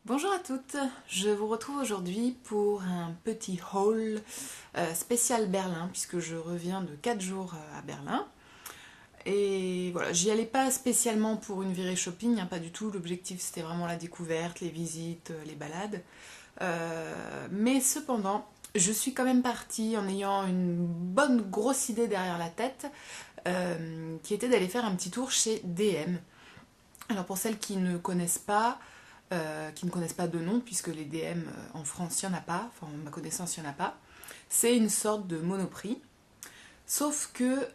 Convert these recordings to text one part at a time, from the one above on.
Bonjour à toutes, je vous retrouve aujourd'hui pour un petit haul spécial Berlin puisque je reviens de 4 jours à Berlin. Et voilà, j'y allais pas spécialement pour une virée shopping, hein, pas du tout, l'objectif c'était vraiment la découverte, les visites, les balades. Mais cependant, je suis quand même partie en ayant une bonne grosse idée derrière la tête qui était d'aller faire un petit tour chez DM. Alors pour celles qui ne connaissent pas de nom, puisque les DM en France, il n'y en a pas, enfin, à ma connaissance, il n'y en a pas. C'est une sorte de Monoprix. Sauf que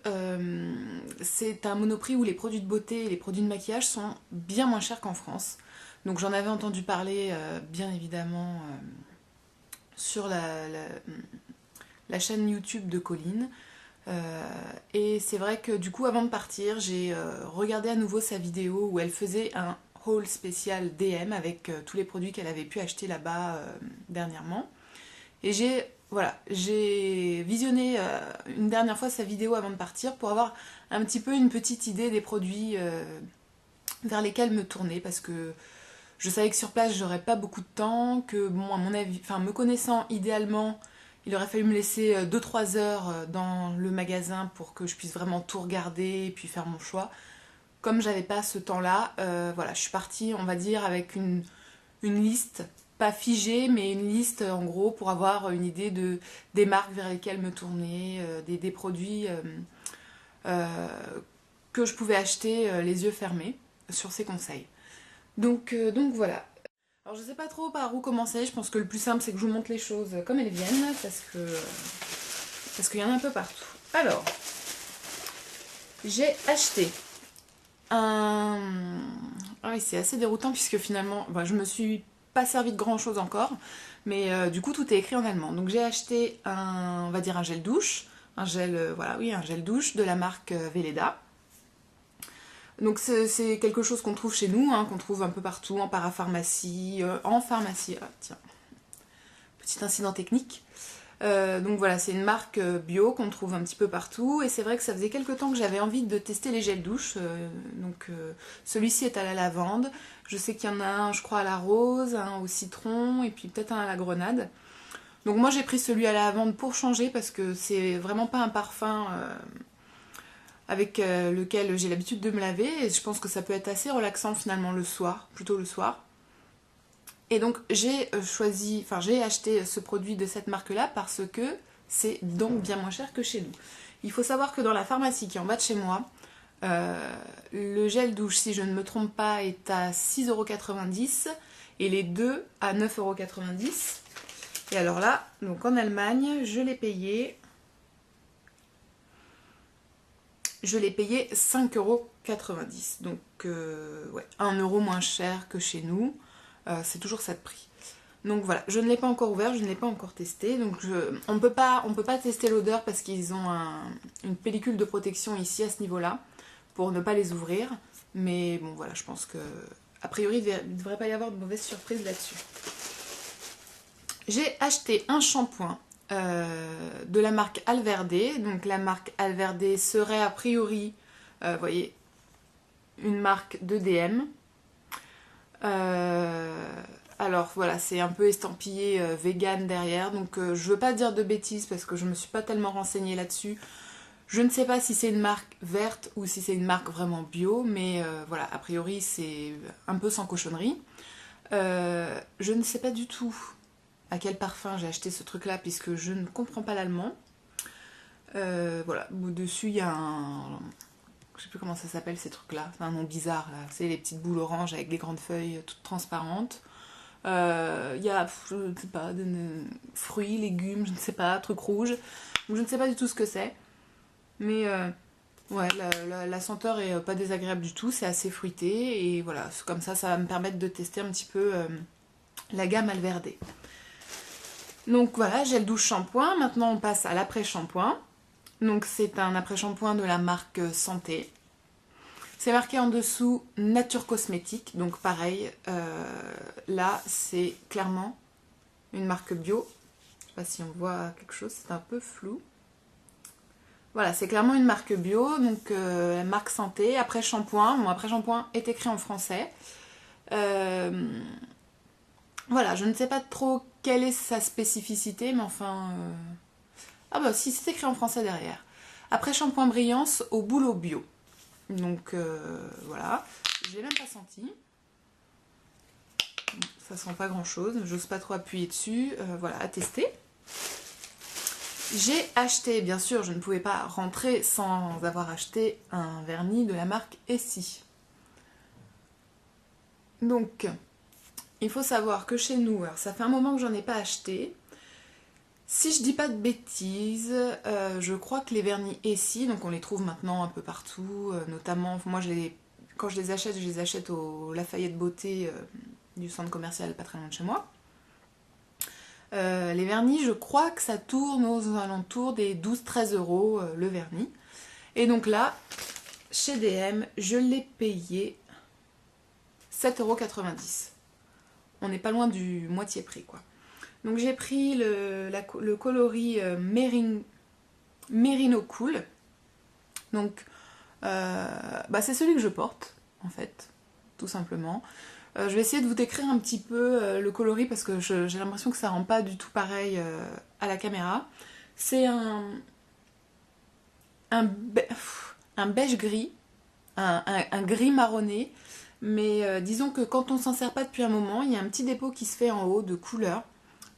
c'est un Monoprix où les produits de beauté et les produits de maquillage sont bien moins chers qu'en France. Donc j'en avais entendu parler, bien évidemment, sur la chaîne YouTube de Colline. Et c'est vrai que du coup, avant de partir, j'ai regardé à nouveau sa vidéo où elle faisait un haul spécial DM avec tous les produits qu'elle avait pu acheter là-bas dernièrement. Et j'ai visionné une dernière fois sa vidéo avant de partir pour avoir un petit peu une petite idée des produits vers lesquels me tourner parce que je savais que sur place j'aurais pas beaucoup de temps, que bon à mon avis, enfin me connaissant idéalement, il aurait fallu me laisser 2-3 heures dans le magasin pour que je puisse vraiment tout regarder et puis faire mon choix. Comme j'avais pas ce temps-là, voilà, je suis partie, on va dire, avec une liste, pas figée, mais une liste en gros pour avoir une idée des marques vers lesquelles me tourner, des produits euh, que je pouvais acheter les yeux fermés sur ses conseils. Donc voilà. Alors je sais pas trop par où commencer, je pense que le plus simple c'est que je vous montre les choses comme elles viennent parce qu'il y en a un peu partout. Alors, j'ai acheté un... Ah oui, c'est assez déroutant puisque finalement, je me suis pas servi de grand chose encore, mais du coup tout est écrit en allemand. Donc j'ai acheté on va dire un gel douche, un gel, voilà, oui, un gel douche de la marque Veleda. Donc c'est quelque chose qu'on trouve chez nous, hein, qu'on trouve un peu partout, en parapharmacie, en pharmacie. Ah, tiens, petit incident technique. Donc voilà, c'est une marque bio qu'on trouve un petit peu partout. Et c'est vrai que ça faisait quelques temps que j'avais envie de tester les gels douche. Celui-ci est à la lavande. Je sais qu'il y en a un, je crois, à la rose, un au citron, et puis peut-être un à la grenade. Donc moi j'ai pris celui à la lavande pour changer parce que c'est vraiment pas un parfum avec lequel j'ai l'habitude de me laver et je pense que ça peut être assez relaxant finalement le soir, plutôt le soir. Et donc j'ai j'ai acheté ce produit de cette marque-là parce que c'est donc bien moins cher que chez nous. Il faut savoir que dans la pharmacie qui est en bas de chez moi, le gel douche, si je ne me trompe pas, est à 6,90 € et les deux à 9,90 €. Et alors là, donc en Allemagne, je l'ai payé 5,90 €. Donc, ouais, 1 € moins cher que chez nous. C'est toujours ça de prix. Donc voilà, je ne l'ai pas encore ouvert, je ne l'ai pas encore testé. Donc on peut pas tester l'odeur parce qu'ils ont une pellicule de protection ici à ce niveau-là pour ne pas les ouvrir. Mais bon voilà, je pense que a priori il ne devrait pas y avoir de mauvaises surprises là-dessus. J'ai acheté un shampoing de la marque Alverde. Donc la marque Alverde serait a priori, vous voyez, une marque de DM. Alors voilà, c'est un peu estampillé vegan derrière, donc je veux pas dire de bêtises parce que je me suis pas tellement renseignée là-dessus. Je ne sais pas si c'est une marque verte ou si c'est une marque vraiment bio, mais voilà, a priori c'est un peu sans cochonnerie. Je ne sais pas du tout à quel parfum j'ai acheté ce truc-là puisque je ne comprends pas l'allemand. Voilà, au-dessus il y a un... Je sais plus comment ça s'appelle ces trucs-là, c'est un nom bizarre là, c'est les petites boules oranges avec des grandes feuilles toutes transparentes. Il y a, je ne sais pas, des fruits, légumes, je ne sais pas, trucs rouges. Donc je ne sais pas du tout ce que c'est. Mais ouais, la senteur est pas désagréable du tout, c'est assez fruité. Et voilà, comme ça va me permettre de tester un petit peu la gamme Alverde. Donc voilà, gel douche shampoing. Maintenant on passe à l'après-shampoing. Donc c'est un après-shampoing de la marque Santé. C'est marqué en dessous Nature Cosmétique, donc pareil, là c'est clairement une marque bio. Je sais pas si on voit quelque chose, c'est un peu flou. Voilà, c'est clairement une marque bio, donc la marque Santé, après shampoing. Mon après shampoing est écrit en français. Voilà, je ne sais pas trop quelle est sa spécificité, mais enfin... Ah bah si, c'est écrit en français derrière. Après shampoing brillance au boulot bio. Donc voilà, je l'ai même pas senti. Ça sent pas grand chose, j'ose pas trop appuyer dessus. Voilà, à tester. J'ai acheté, bien sûr, je ne pouvais pas rentrer sans avoir acheté un vernis de la marque Essie. Donc, il faut savoir que chez nous, alors ça fait un moment que j'en ai pas acheté. Si je dis pas de bêtises, je crois que les vernis Essie, donc on les trouve maintenant un peu partout, notamment, moi quand je les achète au Lafayette Beauté du centre commercial pas très loin de chez moi. Les vernis, je crois que ça tourne aux alentours des 12-13 euros le vernis. Et donc là, chez DM, je l'ai payé 7,90 €. On n'est pas loin du moitié prix, quoi. Donc j'ai pris le coloris Merino Cool. Donc c'est celui que je porte, en fait, tout simplement. Je vais essayer de vous décrire un petit peu le coloris parce que j'ai l'impression que ça rend pas du tout pareil à la caméra. C'est un beige gris, un gris marronné, mais disons que quand on s'en sert pas depuis un moment, il y a un petit dépôt qui se fait en haut de couleur.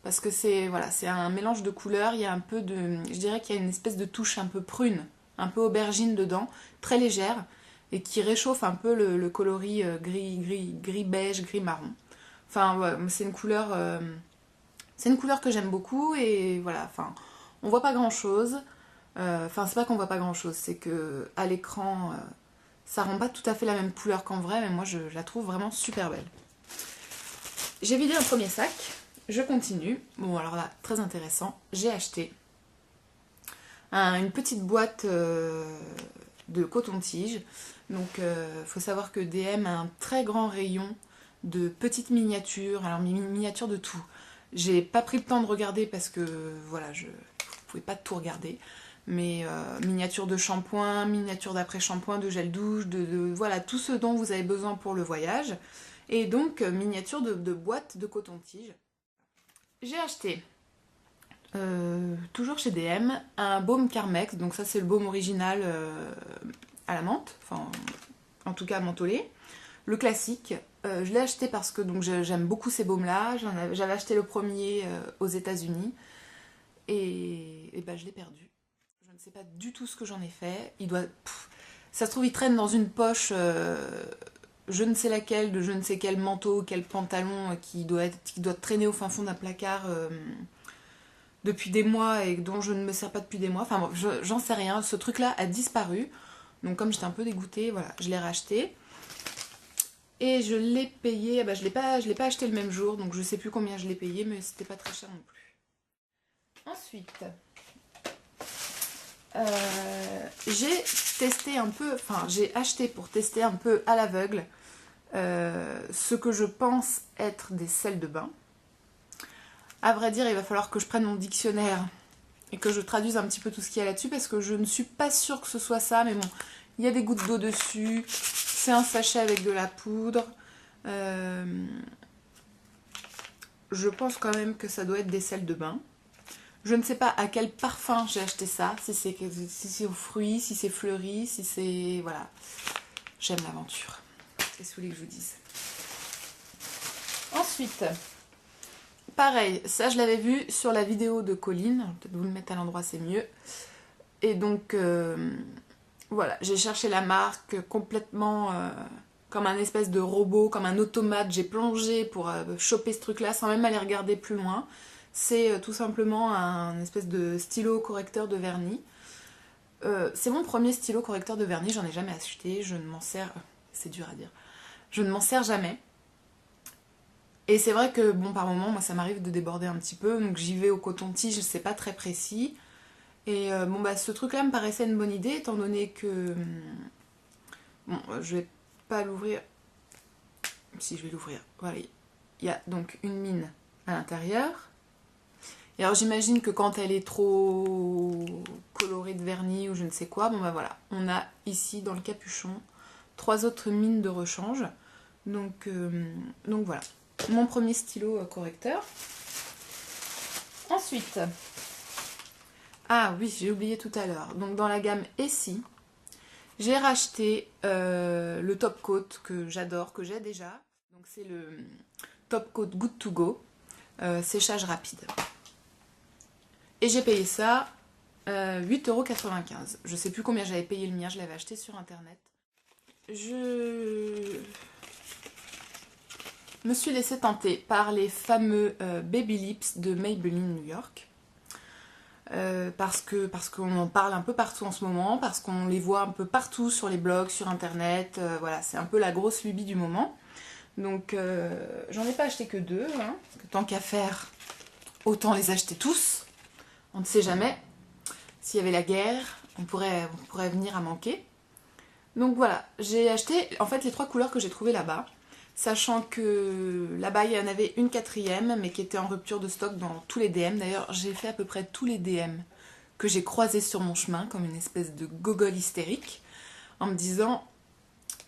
Parce que c'est un mélange de couleurs, il y a un peu de... Je dirais qu'il y a une espèce de touche un peu prune, un peu aubergine dedans, très légère, et qui réchauffe un peu le coloris gris beige, gris marron. Enfin, ouais, c'est une couleur que j'aime beaucoup, et voilà, enfin, on voit pas grand chose. Enfin, c'est pas qu'on voit pas grand chose, c'est que à l'écran, ça rend pas tout à fait la même couleur qu'en vrai, mais moi je la trouve vraiment super belle. J'ai vidé un premier sac. Je continue. Bon, alors là, très intéressant. J'ai acheté une petite boîte de coton-tige. Donc, faut savoir que DM a un très grand rayon de petites miniatures. Alors, miniatures de tout. J'ai pas pris le temps de regarder parce que, voilà, je pouvais pas tout regarder. Mais miniatures de shampoing, miniatures d'après-shampoing, de gel douche, voilà, tout ce dont vous avez besoin pour le voyage. Et donc, miniatures de boîtes de coton-tige. J'ai acheté, toujours chez DM, un baume Carmex. Donc ça c'est le baume original à la menthe, enfin en tout cas mentholé. Le classique. Je l'ai acheté parce que j'aime beaucoup ces baumes là. J'avais acheté le premier aux États-Unis et je l'ai perdu. Je ne sais pas du tout ce que j'en ai fait. Ça se trouve il traîne dans une poche je ne sais laquelle, de je ne sais quel manteau, quel pantalon qui doit traîner au fin fond d'un placard depuis des mois et dont je ne me sers pas depuis des mois. Enfin bon, j'en sais rien. Ce truc-là a disparu. Donc comme j'étais un peu dégoûtée, voilà, je l'ai racheté. Et je l'ai payé, je l'ai pas acheté le même jour, donc je sais plus combien je l'ai payé, mais c'était pas très cher non plus. Ensuite, j'ai testé un peu, enfin j'ai acheté pour tester un peu à l'aveugle ce que je pense être des sels de bain. À vrai dire, il va falloir que je prenne mon dictionnaire et que je traduise un petit peu tout ce qu'il y a là-dessus parce que je ne suis pas sûre que ce soit ça, mais bon, il y a des gouttes d'eau dessus, c'est un sachet avec de la poudre. Je pense quand même que ça doit être des sels de bain. Je ne sais pas à quel parfum j'ai acheté ça, si c'est aux fruits, si c'est fleuri, si c'est... Voilà. J'aime l'aventure. Qu'est-ce que vous voulez que je vous dise? Ensuite, pareil, ça je l'avais vu sur la vidéo de Colline. Je vais peut-être vous le mettre à l'endroit, c'est mieux. Et donc, voilà, j'ai cherché la marque complètement comme un espèce de robot, comme un automate. J'ai plongé pour choper ce truc-là sans même aller regarder plus loin. C'est tout simplement un espèce de stylo correcteur de vernis. C'est mon premier stylo correcteur de vernis, j'en ai jamais acheté, je ne m'en sers... C'est dur à dire. Je ne m'en sers jamais. Et c'est vrai que, bon, par moment, moi, ça m'arrive de déborder un petit peu, donc j'y vais au coton-tige, c'est pas très précis. Et ce truc-là me paraissait une bonne idée, étant donné que... Bon, je vais pas l'ouvrir. Si, je vais l'ouvrir. Voilà. Il y a donc une mine à l'intérieur. Et alors j'imagine que quand elle est trop colorée de vernis ou je ne sais quoi, voilà. On a ici dans le capuchon 3 autres mines de rechange. Donc voilà. mon premier stylo correcteur. Ensuite, ah oui, j'ai oublié tout à l'heure. Donc dans la gamme Essie, j'ai racheté le top coat que j'adore, que j'ai déjà. Donc c'est le top coat Good to Go, séchage rapide. Et j'ai payé ça 8,95 €. Je sais plus combien j'avais payé le mien, je l'avais acheté sur internet. Je me suis laissée tenter par les fameux Baby Lips de Maybelline New York. Parce qu'on en parle un peu partout en ce moment, parce qu'on les voit un peu partout sur les blogs, sur internet, voilà, c'est un peu la grosse lubie du moment. Donc j'en ai pas acheté que 2, hein, parce que tant qu'à faire, autant les acheter tous. On ne sait jamais, s'il y avait la guerre, on pourrait venir à manquer. Donc voilà, j'ai acheté en fait les 3 couleurs que j'ai trouvées là-bas. Sachant que là-bas, il y en avait une 4e, mais qui était en rupture de stock dans tous les DM. D'ailleurs, j'ai fait à peu près tous les DM que j'ai croisés sur mon chemin, comme une espèce de gogol hystérique, en me disant,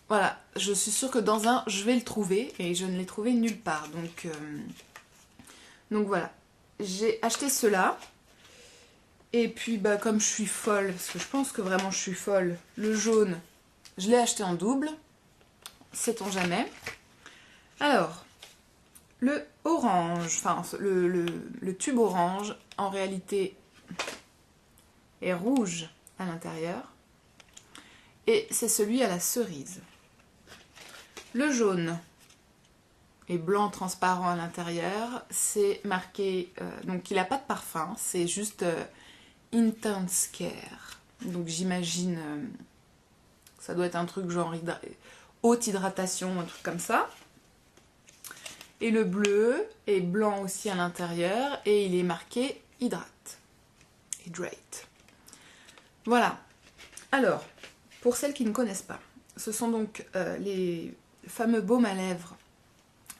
voilà, je suis sûre que dans un, je vais le trouver, et je ne l'ai trouvé nulle part. Donc voilà, j'ai acheté cela. Et puis, bah, comme je suis folle, parce que je pense que vraiment je suis folle, le jaune, je l'ai acheté en double, sait-on jamais. Alors, le orange, enfin le tube orange, en réalité, est rouge à l'intérieur. Et c'est celui à la cerise. Le jaune est blanc transparent à l'intérieur. C'est marqué, donc il n'a pas de parfum, c'est juste Intense Care. Donc j'imagine que ça doit être un truc genre haute hydratation, un truc comme ça. Et le bleu est blanc aussi à l'intérieur et il est marqué Hydrate. Hydrate. Voilà. Alors, pour celles qui ne connaissent pas, ce sont donc les fameux baumes à lèvres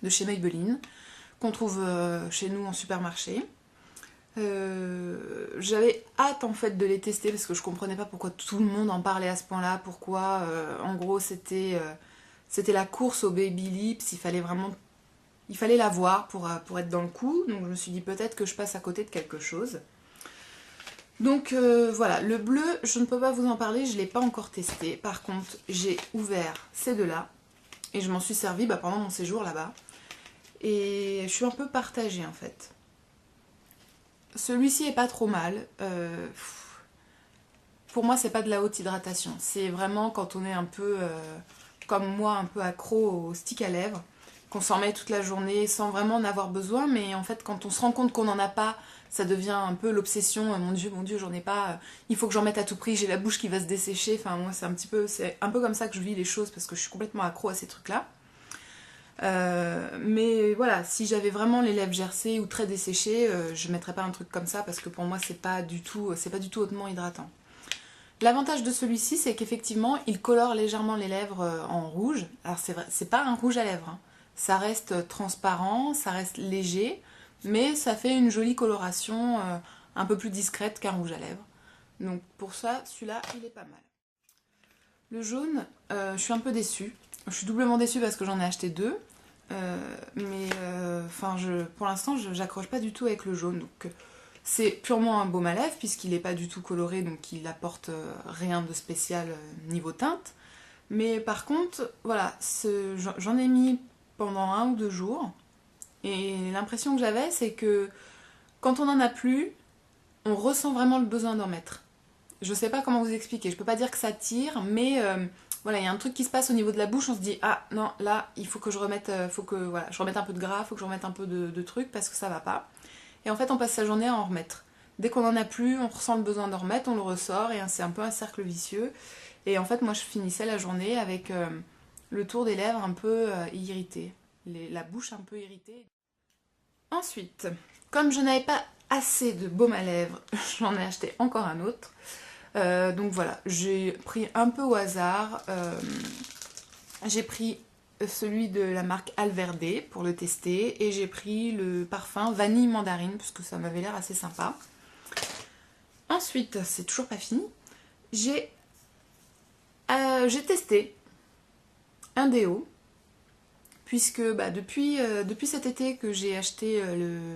de chez Maybelline qu'on trouve chez nous en supermarché. J'avais hâte en fait de les tester parce que je comprenais pas pourquoi tout le monde en parlait à ce point-là, pourquoi en gros c'était la course au baby lips, il fallait l'avoir pour être dans le coup, donc je me suis dit peut-être que je passe à côté de quelque chose. Donc voilà, le bleu, je ne peux pas vous en parler, je ne l'ai pas encore testé. Par contre, j'ai ouvert ces deux-là et je m'en suis servi pendant mon séjour là-bas. Et je suis un peu partagée en fait. Celui-ci est pas trop mal. Pour moi, c'est pas de la haute hydratation. C'est vraiment quand on est un peu, comme moi, un peu accro au stick à lèvres, qu'on s'en met toute la journée sans vraiment en avoir besoin. Mais en fait, quand on se rend compte qu'on n'en a pas, ça devient un peu l'obsession. Mon Dieu, j'en ai pas. Il faut que j'en mette à tout prix. J'ai la bouche qui va se dessécher. Enfin, moi, c'est un peu comme ça que je vis les choses parce que je suis complètement accro à ces trucs-là. Mais voilà, si j'avais vraiment les lèvres gercées ou très desséchées, je mettrais pas un truc comme ça parce que pour moi c'est pas du tout hautement hydratant. L'avantage de celui-ci, c'est qu'effectivement il colore légèrement les lèvres en rouge. Alors c'est pas un rouge à lèvres, hein. Ça reste transparent, ça reste léger, mais ça fait une jolie coloration un peu plus discrète qu'un rouge à lèvres. Donc pour ça, celui-là il est pas mal. Le jaune, je suis un peu déçue. Je suis doublement déçue parce que j'en ai acheté 2. Pour l'instant, j'accroche pas du tout avec le jaune. Donc, c'est purement un baume à lèvres puisqu'il n'est pas du tout coloré, donc il apporte rien de spécial niveau teinte. Mais par contre, voilà, j'en ai mis pendant 1 ou 2 jours. Et l'impression que j'avais, c'est que quand on n'en a plus, on ressent vraiment le besoin d'en mettre. Je sais pas comment vous expliquer, je peux pas dire que ça tire, mais voilà, il y a un truc qui se passe au niveau de la bouche, on se dit ah non, là il faut que je remette, je remette un peu de gras, faut que je remette un peu de trucs parce que ça va pas. Et en fait, on passe sa journée à en remettre. Dès qu'on en a plus, on ressent le besoin d'en remettre, on le ressort et c'est un peu un cercle vicieux. Et en fait, moi je finissais la journée avec le tour des lèvres un peu irrité, la bouche un peu irritée. Ensuite, comme je n'avais pas assez de baume à lèvres, j'en ai acheté encore un autre. Donc voilà, j'ai pris un peu au hasard. J'ai pris celui de la marque Alverde pour le tester et j'ai pris le parfum vanille mandarine parce que ça m'avait l'air assez sympa. Ensuite, c'est toujours pas fini. J'ai testé un déo puisque depuis cet été que j'ai acheté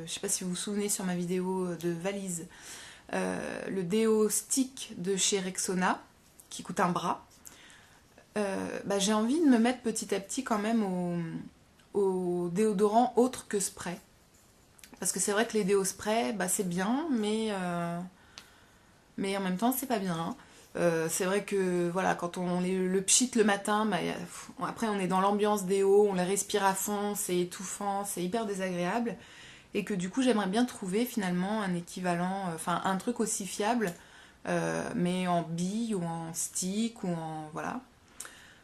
je sais pas si vous vous souvenez sur ma vidéo de valise, le déo stick de chez Rexona, qui coûte un bras, j'ai envie de me mettre petit à petit quand même au déodorant autre que spray. Parce que c'est vrai que les déos spray, c'est bien, mais en même temps, c'est pas bien. Hein. C'est vrai que voilà, quand on le pchit le matin, après on est dans l'ambiance déo, on les respire à fond, c'est étouffant, c'est hyper désagréable. Et que du coup, j'aimerais bien trouver finalement un équivalent, enfin un truc aussi fiable, mais en bille ou en stick ou en voilà,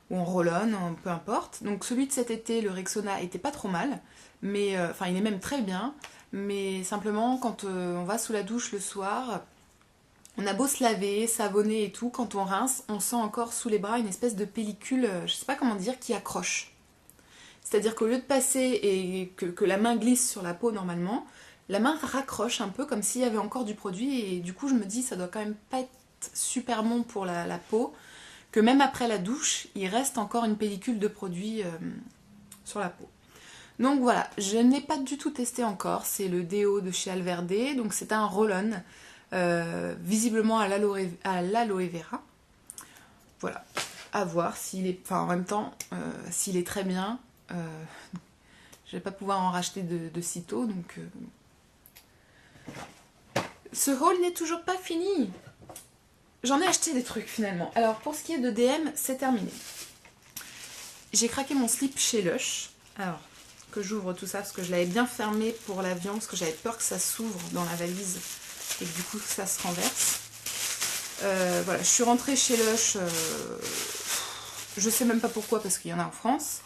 ou en roll-on, peu importe. Donc celui de cet été, le Rexona, était pas trop mal, mais il est même très bien. Mais simplement, quand on va sous la douche le soir, on a beau se laver, savonner et tout, quand on rince, on sent encore sous les bras une espèce de pellicule, je sais pas comment dire, qui accroche. C'est-à-dire qu'au lieu de passer et que la main glisse sur la peau normalement, la main raccroche un peu comme s'il y avait encore du produit et du coup je me dis ça doit quand même pas être super bon pour la peau, que même après la douche, il reste encore une pellicule de produit sur la peau. Donc voilà, je n'ai pas du tout testé encore, c'est le déo de chez Alverde, donc c'est un roll-on, visiblement à l'aloe vera. Voilà, à voir s'il est, en même temps, s'il est très bien, je vais pas pouvoir en racheter de sitôt, donc... Ce haul n'est toujours pas fini. J'en ai acheté des trucs finalement. Alors pour ce qui est de DM, c'est terminé. J'ai craqué mon slip chez Lush. Alors, que j'ouvre tout ça parce que je l'avais bien fermé pour l'avion, parce que j'avais peur que ça s'ouvre dans la valise et que du coup ça se renverse. Voilà, je suis rentrée chez Lush, je sais même pas pourquoi parce qu'il y en a en France.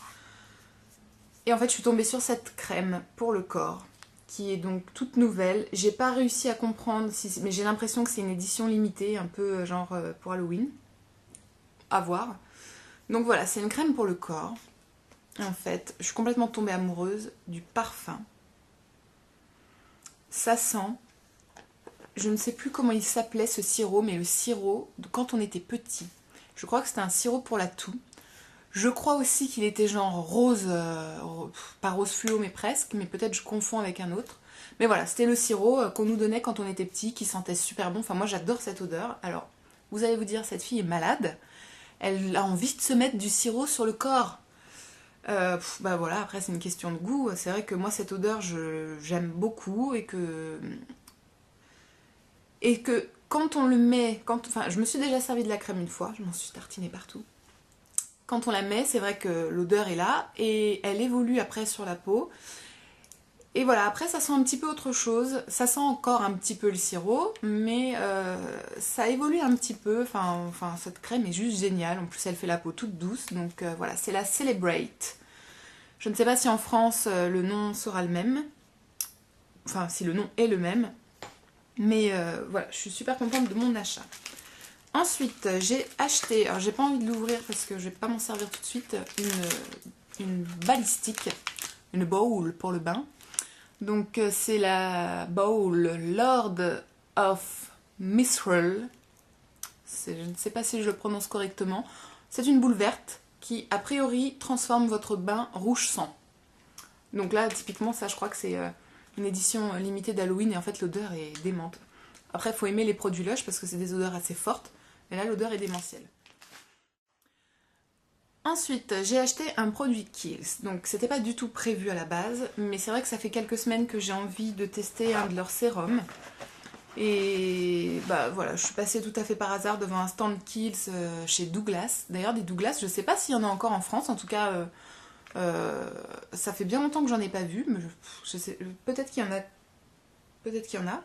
Et en fait je suis tombée sur cette crème pour le corps, qui est donc toute nouvelle. J'ai pas réussi à comprendre, mais j'ai l'impression que c'est une édition limitée, un peu genre pour Halloween. À voir. Donc voilà, c'est une crème pour le corps. En fait, je suis complètement tombée amoureuse du parfum. Ça sent... Je ne sais plus comment il s'appelait ce sirop, mais le sirop de quand on était petit. Je crois que c'était un sirop pour la toux. Je crois aussi qu'il était genre rose, pas rose fluo mais presque, mais peut-être je confonds avec un autre. Mais voilà, c'était le sirop qu'on nous donnait quand on était petit, qui sentait super bon. Enfin moi j'adore cette odeur. Alors, vous allez vous dire, cette fille est malade. Elle a envie de se mettre du sirop sur le corps. Voilà, après c'est une question de goût. C'est vrai que moi cette odeur j'aime beaucoup et que quand on le met, je me suis déjà servi de la crème une fois, je m'en suis tartinée partout. Quand on la met, c'est vrai que l'odeur est là et elle évolue après sur la peau. Et voilà, après ça sent un petit peu autre chose. Ça sent encore un petit peu le sirop, mais ça évolue un petit peu. Enfin, cette crème est juste géniale. En plus, elle fait la peau toute douce. Donc voilà, c'est la Celebrate. Je ne sais pas si en France le nom sera le même. Enfin, si le nom est le même. Mais voilà, je suis super contente de mon achat. Ensuite, j'ai acheté, alors j'ai pas envie de l'ouvrir parce que je vais pas m'en servir tout de suite, une balistique, une bowl pour le bain. Donc c'est la bowl Lord of Mistral. Je ne sais pas si je le prononce correctement. C'est une boule verte qui a priori transforme votre bain rouge sang. Donc là typiquement ça je crois que c'est une édition limitée d'Halloween et en fait l'odeur est démente. Après il faut aimer les produits Lush parce que c'est des odeurs assez fortes. Mais là, l'odeur est démentielle. Ensuite, j'ai acheté un produit Kiehl's. Donc, c'était pas du tout prévu à la base, mais c'est vrai que ça fait quelques semaines que j'ai envie de tester un de leurs sérums. Et voilà, je suis passée tout à fait par hasard devant un stand Kiehl's chez Douglas. D'ailleurs, des Douglas, je sais pas s'il y en a encore en France. En tout cas, ça fait bien longtemps que j'en ai pas vu. Mais je sais, peut-être qu'il y en a. Peut-être qu'il y en a.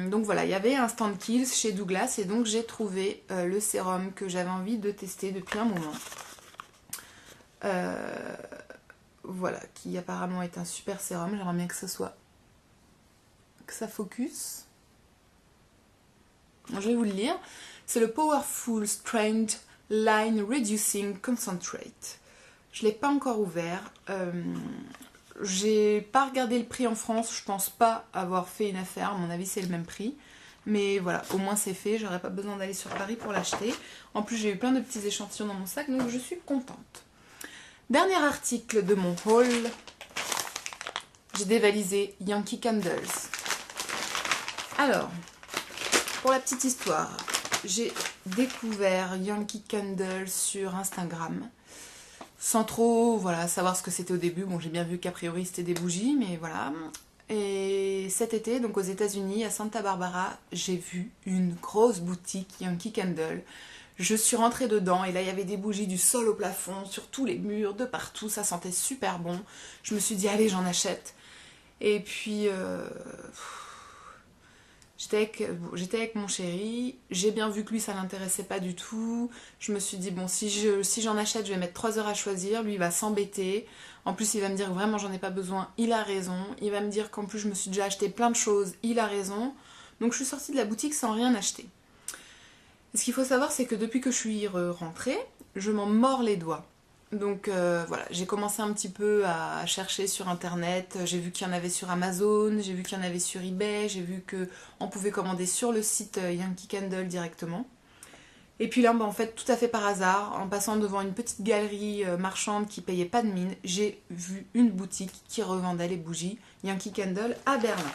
Donc voilà, il y avait un stand Kiehl's chez Douglas et donc j'ai trouvé le sérum que j'avais envie de tester depuis un moment. Voilà, qui apparemment est un super sérum. J'aimerais bien que ça focus. Je vais vous le lire. C'est le Powerful Strength Line Reducing Concentrate. Je ne l'ai pas encore ouvert. J'ai pas regardé le prix en France, je pense pas avoir fait une affaire, à mon avis c'est le même prix. Mais voilà, au moins c'est fait, j'aurais pas besoin d'aller sur Paris pour l'acheter. En plus j'ai eu plein de petits échantillons dans mon sac, donc je suis contente. Dernier article de mon haul, j'ai dévalisé Yankee Candles. Alors, pour la petite histoire, j'ai découvert Yankee Candle sur Instagram. Sans trop savoir ce que c'était au début. Bon, j'ai bien vu qu'a priori c'était des bougies, mais voilà. Et cet été, donc aux États-Unis, à Santa Barbara, j'ai vu une grosse boutique Yankee Candle. Je suis rentrée dedans et là il y avait des bougies du sol au plafond, sur tous les murs, de partout, ça sentait super bon. Je me suis dit allez, j'en achète. Et puis j'étais avec mon chéri, j'ai bien vu que lui ça l'intéressait pas du tout. Je me suis dit bon, si j'en achète, je vais mettre 3 heures à choisir, lui il va s'embêter. En plus il va me dire que vraiment j'en ai pas besoin, il a raison. Il va me dire qu'en plus je me suis déjà acheté plein de choses, il a raison. Donc je suis sortie de la boutique sans rien acheter. Ce qu'il faut savoir, c'est que depuis que je suis rentrée, je m'en mords les doigts. Donc voilà, j'ai commencé un petit peu à chercher sur internet, j'ai vu qu'il y en avait sur Amazon, j'ai vu qu'il y en avait sur eBay, j'ai vu qu'on pouvait commander sur le site Yankee Candle directement. Et puis là, en fait, tout à fait par hasard, en passant devant une petite galerie marchande qui payait pas de mine, j'ai vu une boutique qui revendait les bougies Yankee Candle à Berlin.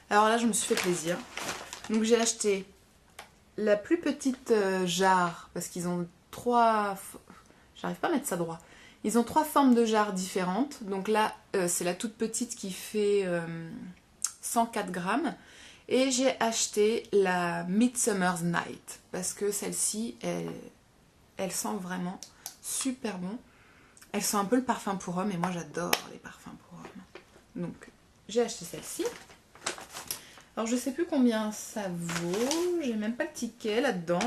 Alors là, je me suis fait plaisir. Donc j'ai acheté la plus petite jarre, parce qu'ils ont 3... J'arrive pas à mettre ça droit. Ils ont 3 formes de jarres différentes. Donc là, c'est la toute petite qui fait 104 grammes. Et j'ai acheté la Midsummer's Night. Parce que celle-ci, elle sent vraiment super bon. Elle sent un peu le parfum pour homme. Et moi, j'adore les parfums pour homme. Donc, j'ai acheté celle-ci. Alors, je sais plus combien ça vaut. J'ai même pas le ticket là-dedans.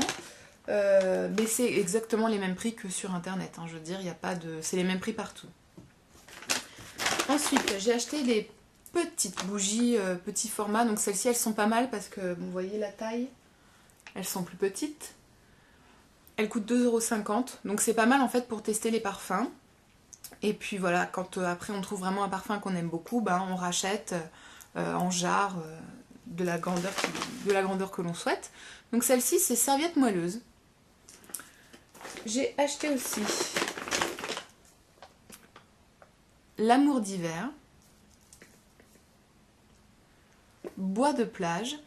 Mais c'est exactement les mêmes prix que sur internet, hein. Je veux dire, il n'y a pas de... c'est les mêmes prix partout. Ensuite, j'ai acheté les petites bougies petit format. Donc celles-ci, elles sont pas mal parce que, vous voyez la taille, elles sont plus petites. Elles coûtent 2,50 €. Donc c'est pas mal en fait pour tester les parfums. Et puis voilà, quand après on trouve vraiment un parfum qu'on aime beaucoup, on rachète en jarre de la grandeur que l'on souhaite. Donc celle-ci, c'est serviette moelleuse. J'ai acheté aussi l'amour d'hiver, bois de plage,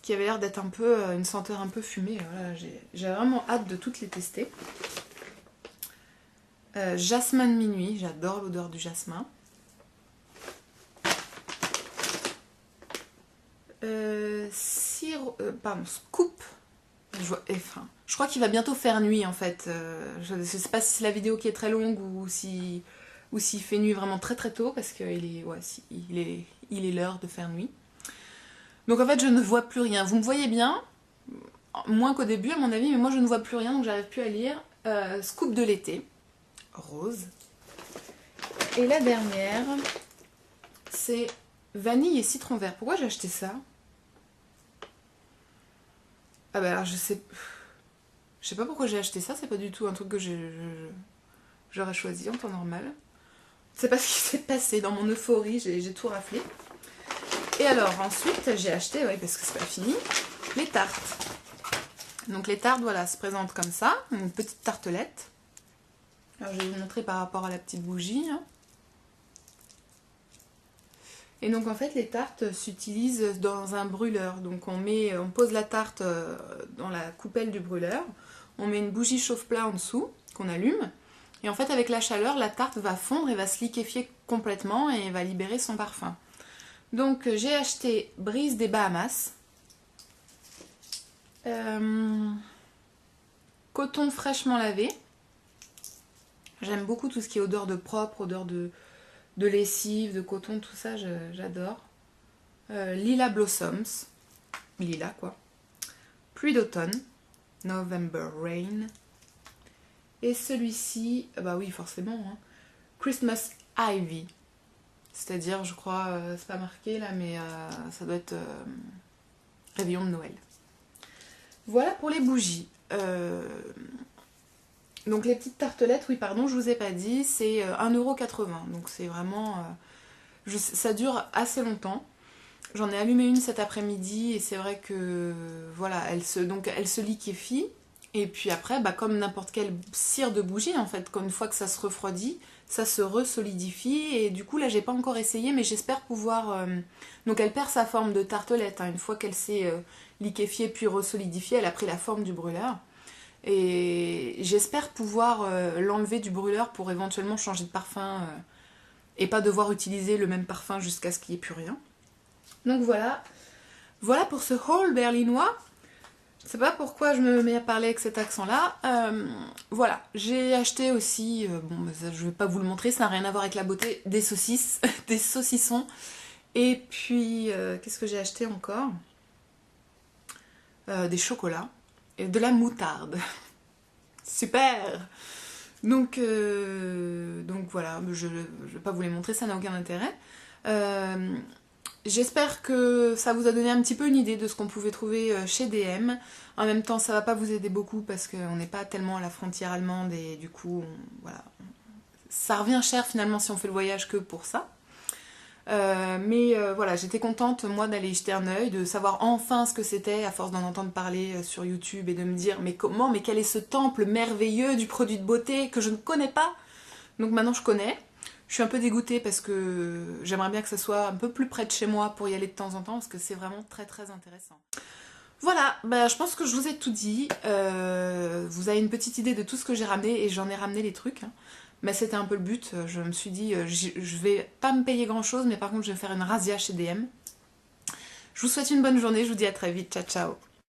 qui avait l'air d'être un peu une senteur un peu fumée. Voilà, j'ai vraiment hâte de toutes les tester. Jasmin de minuit, j'adore l'odeur du jasmin. Scoop. Je crois qu'il va bientôt faire nuit en fait. Je ne sais pas si c'est la vidéo qui est très longue ou s'il fait nuit vraiment très très tôt parce qu'il est l'heure de faire nuit. Donc en fait je ne vois plus rien. Vous me voyez bien, moins qu'au début à mon avis, mais moi je ne vois plus rien donc j'arrive plus à lire. Scoop de l'été, rose. Et la dernière, c'est vanille et citron vert. Pourquoi j'ai acheté ça? Ah bah alors je sais pas pourquoi j'ai acheté ça, c'est pas du tout un truc que j'aurais choisi en temps normal. C'est pas ce qui s'est passé dans mon euphorie, j'ai tout raflé. Et alors ensuite j'ai acheté, parce que c'est pas fini, les tartes. Donc les tartes, voilà, se présentent comme ça, une petite tartelette. Alors je vais vous montrer par rapport à la petite bougie. Hein. Et donc en fait les tartes s'utilisent dans un brûleur. Donc on pose la tarte dans la coupelle du brûleur, on met une bougie chauffe-plat en dessous qu'on allume, et en fait avec la chaleur la tarte va fondre et va se liquéfier complètement et va libérer son parfum. Donc j'ai acheté Brise des Bahamas, coton fraîchement lavé. J'aime beaucoup tout ce qui est odeur de propre, odeur de lessive, de coton, tout ça, j'adore. Lila Blossoms, lila quoi. Pluie d'automne, November Rain. Et celui-ci, bah oui forcément, hein, Christmas Ivy. C'est-à-dire, je crois, c'est pas marqué là, mais ça doit être réveillon de Noël. Voilà pour les bougies. Donc les petites tartelettes, oui pardon, je vous ai pas dit, c'est 1,80 €. Donc c'est vraiment... ça dure assez longtemps. J'en ai allumé une cet après-midi et c'est vrai que voilà, elle se liquéfie Et puis après, bah, comme n'importe quelle cire de bougie, en fait, une fois que ça se refroidit, ça se resolidifie. Et du coup, là, j'ai pas encore essayé, mais j'espère pouvoir. Donc, elle perd sa forme de tartelette, hein. Une fois qu'elle s'est liquéfiée puis resolidifiée, elle a pris la forme du brûleur. Et j'espère pouvoir l'enlever du brûleur pour éventuellement changer de parfum et pas devoir utiliser le même parfum jusqu'à ce qu'il n'y ait plus rien. Donc voilà. Voilà pour ce haul berlinois. Je sais pas pourquoi je me mets à parler avec cet accent-là. Voilà, j'ai acheté aussi, bon, ça, je vais pas vous le montrer, ça n'a rien à voir avec la beauté, des saucisses, des saucissons. Et puis, qu'est-ce que j'ai acheté encore? Des chocolats et de la moutarde. Super! Donc voilà, je ne vais pas vous les montrer, ça n'a aucun intérêt. J'espère que ça vous a donné un petit peu une idée de ce qu'on pouvait trouver chez DM. En même temps, ça va pas vous aider beaucoup parce qu'on n'est pas tellement à la frontière allemande et du coup, voilà, ça revient cher finalement si on fait le voyage que pour ça. Mais voilà, j'étais contente moi d'aller y jeter un œil, de savoir enfin ce que c'était à force d'en entendre parler sur YouTube et de me dire mais comment, mais quel est ce temple merveilleux du produit de beauté que je ne connais pas. Donc maintenant je connais. Je suis un peu dégoûtée parce que j'aimerais bien que ça soit un peu plus près de chez moi pour y aller de temps en temps parce que c'est vraiment très très intéressant. Voilà, bah, je pense que je vous ai tout dit. Vous avez une petite idée de tout ce que j'ai ramené et j'en ai ramené les trucs, hein. Mais c'était un peu le but. Je me suis dit, je vais pas me payer grand chose, mais par contre, je vais faire une razzia chez DM. Je vous souhaite une bonne journée. Je vous dis à très vite. Ciao, ciao.